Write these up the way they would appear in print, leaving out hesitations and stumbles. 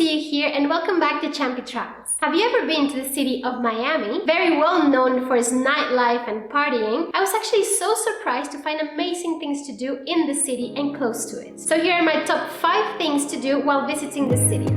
see you here and welcome back to Champi Travels. Have you ever been to the city of Miami? Very well known for its nightlife and partying. I was actually so surprised to find amazing things to do in the city and close to it. So here are my top 5 things to do while visiting the city.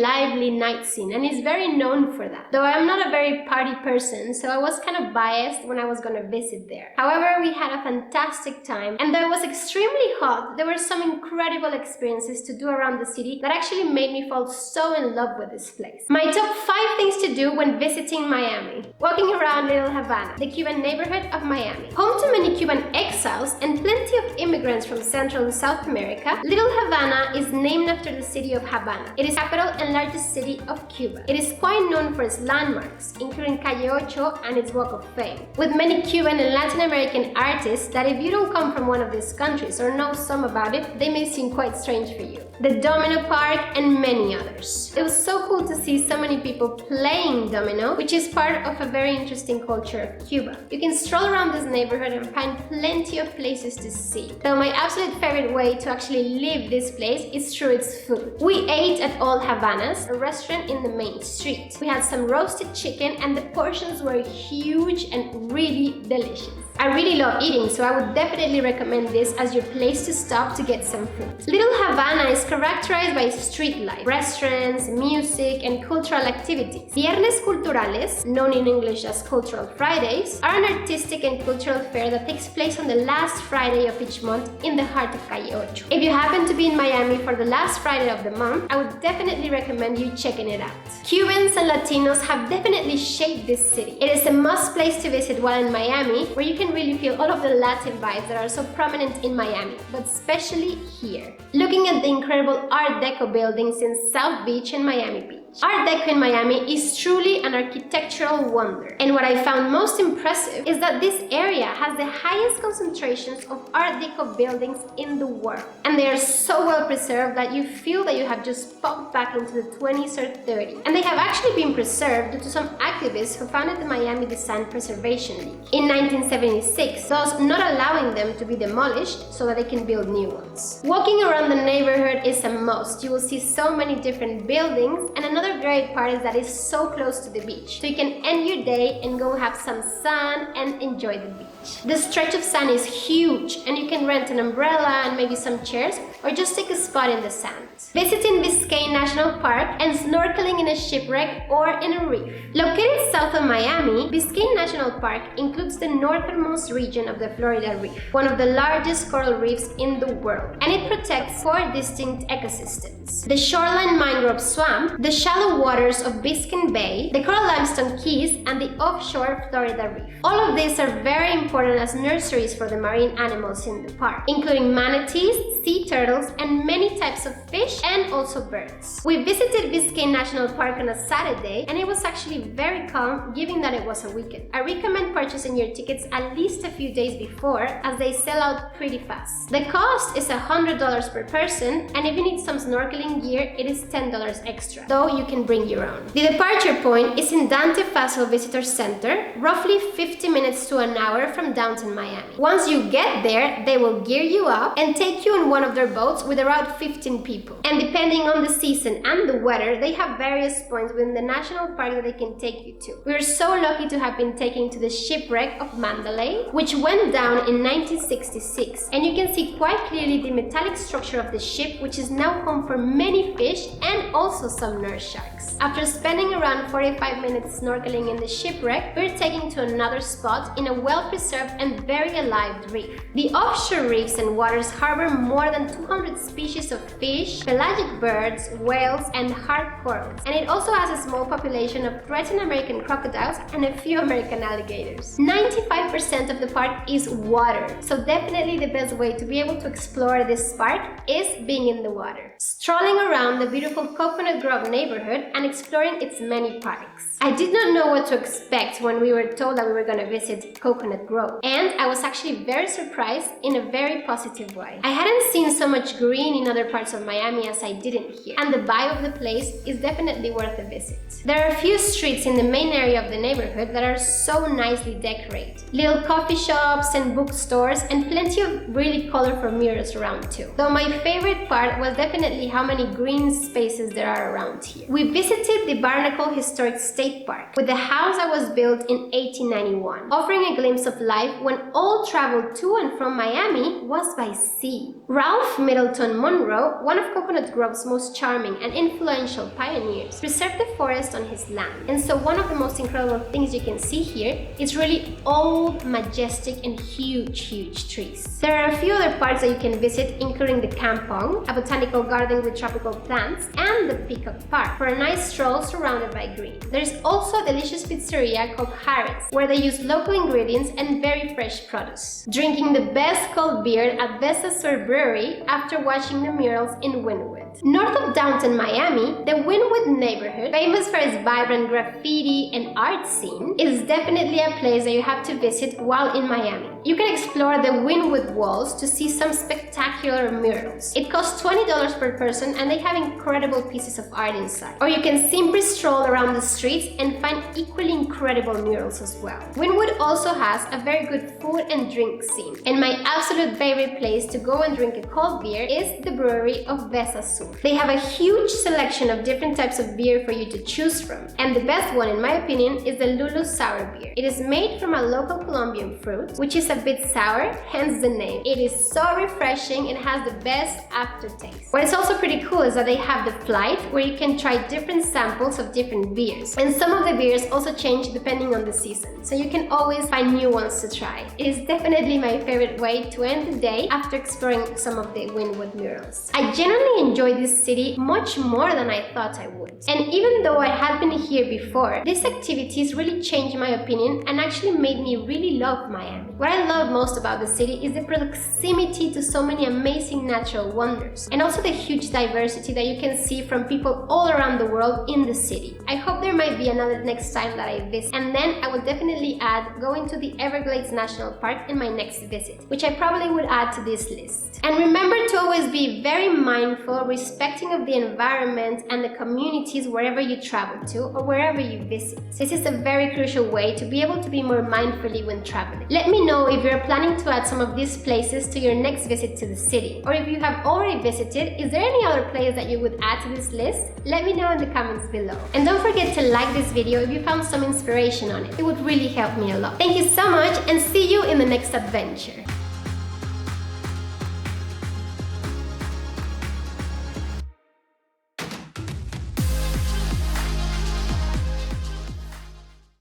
Lively night scene and is very known for that. Though I'm not a very party person, so I was kind of biased when I was gonna visit there. However, we had a fantastic time, and though it was extremely hot, there were some incredible experiences to do around the city that actually made me fall so in love with this place. My top 5 things to do when visiting Miami. Walking around Little Havana, the Cuban neighborhood of Miami. Home to many Cuban exiles and plenty of immigrants from Central and South America, Little Havana is named after the city of Havana. It is capital and largest city of Cuba. It is quite known for its landmarks, including Calle Ocho and its Walk of Fame, with many Cuban and Latin American artists that if you don't come from one of these countries or know some about it, they may seem quite strange for you. The Domino Park and many others. It was so cool to see so many people playing domino, which is part of a very interesting culture of Cuba. You can stroll around this neighborhood and find plenty of places to see. Though my absolute favorite way to actually live this place is through its food. We ate at Old Havana's, a restaurant in the main street. We had some roasted chicken and the portions were huge and really delicious. I really love eating, so I would definitely recommend this as your place to stop to get some food. Little Havana is characterized by street life, restaurants, music, and cultural activities. Viernes Culturales, known in English as Cultural Fridays, are an artistic and cultural fair that takes place on the last Friday of each month in the heart of Calle Ocho. If you happen to be in Miami for the last Friday of the month, I would definitely recommend you checking it out. Cubans and Latinos have definitely shaped this city. It is a must place to visit while in Miami, where you can really feel all of the Latin vibes that are so prominent in Miami, but especially here. Looking at the incredible Art Deco buildings in South Beach and Miami Beach. Art Deco in Miami is truly an architectural wonder, and what I found most impressive is that this area has the highest concentrations of Art Deco buildings in the world, and they are so well preserved that you feel that you have just popped back into the 20s or 30s, and they have actually been preserved due to some activists who founded the Miami Design Preservation League in 1976, thus not allowing them to be demolished so that they can build new ones. Walking around the neighborhood is a must. You will see so many different buildings, and another great part is that it's so close to the beach, so you can end your day and go have some sun and enjoy the beach. The stretch of sand is huge, and you can rent an umbrella and maybe some chairs or just take a spot in the sand. Visiting Biscayne National Park and snorkeling in a shipwreck or in a reef. Located south of Miami, Biscayne National Park includes the northernmost region of the Florida Reef, one of the largest coral reefs in the world, and it protects 4 distinct ecosystems: the shoreline mangrove swamp, the shallow waters of Biscayne Bay, the coral limestone keys, and the offshore Florida Reef. All of these are very important as nurseries for the marine animals in the park, including manatees, sea turtles, and many types of fish and also birds. We visited Biscayne National Park on a Saturday, and it was actually very calm given that it was a weekend. I recommend purchasing your tickets at least a few days before, as they sell out pretty fast. The cost is $100 per person, and if you need some snorkeling gear, it is $10 extra, though you can bring your own. The departure point is in Dante Faso Visitor Center, roughly 50 minutes to an hour from downtown Miami. Once you get there, they will gear you up and take you on one of their boats with around 15 people. And depending on the season and the weather, they have various points within the national park that they can take you to. We are so lucky to have been taken to the shipwreck of Mandalay, which went down in 1966, and you can see quite clearly the metallic structure of the ship, which is now home for many fish and also some nurse sharks. After spending around 45 minutes snorkeling in the shipwreck, we're taken to another spot in a well-preserved and very alive reef. The offshore reefs and waters harbor more than 200 species of fish, pelagic birds, whales, and hard corals, and it also has a small population of threatened American crocodiles and a few American alligators. 95% of the park is water, so definitely the best way to be able to explore this park is being in the water. Strolling around the beautiful Coconut Grove neighborhood neighborhood and exploring its many parks. I did not know what to expect when we were told that we were going to visit Coconut Grove, and I was actually very surprised in a very positive way. I hadn't seen so much green in other parts of Miami as I did in here, and the vibe of the place is definitely worth a visit. There are a few streets in the main area of the neighborhood that are so nicely decorated. Little coffee shops and bookstores, and plenty of really colorful murals around too. Though my favorite part was definitely how many green spaces there are around here. We visited the Barnacle Historic State Park, with the house that was built in 1891, offering a glimpse of life when all travel to and from Miami was by sea. Ralph Middleton Monroe, one of Coconut Grove's most charming and influential pioneers, preserved the forest on his land. And so one of the most incredible things you can see here is really old, majestic, and huge trees. There are a few other parks that you can visit, including the Kampong, a botanical garden with tropical plants, and the Peacock Park for a nice stroll surrounded by green. There is also a delicious pizzeria called Harris, where they use local ingredients and very fresh produce. Drinking the best cold beer at Veza Sur brewery after watching the murals in Wynwood. North of downtown Miami, the Wynwood neighborhood, famous for its vibrant graffiti and art scene, is definitely a place that you have to visit while in Miami. You can explore the Wynwood walls to see some spectacular murals. It costs $20 per person, and they have incredible pieces of art inside. Or you can simply stroll around the streets and find equally incredible murals as well. Wynwood also has a very good food and drink scene, and my absolute favorite place to go and drink a cold beer is the brewery of Veza Sur. They have a huge selection of different types of beer for you to choose from, and the best one in my opinion is the Lulu Sour beer. It is made from a local Colombian fruit, which is a bit sour, hence the name. It is so refreshing and has the best aftertaste. What is also pretty cool is that they have the flight where you can try different samples of different beers, and some of the beers also change depending on the season, so you can always find new ones to try. It is definitely my favorite way to end the day after exploring some of the Wynwood murals. I genuinely enjoy this city much more than I thought I would. And even though I had been here before, these activities really changed my opinion and actually made me really love Miami. What I love most about the city is the proximity to so many amazing natural wonders, and also the huge diversity that you can see from people all around the world in the city. I hope there might be another next time that I visit, and then I will definitely add going to the Everglades National Park in my next visit, which I probably would add to this list. And remember to always be very mindful, respecting of the environment and the communities wherever you travel to or wherever you visit. This is a very crucial way to be able to be more mindfully when traveling. Let me know if you're planning to add some of these places to your next visit to the city, or if you have already visited, is there any other place that you would add to this list? Let me know in the comments below. And don't forget to like this video if you found some inspiration on it. It would really help me a lot. Thank you so much, and see you in the next adventure.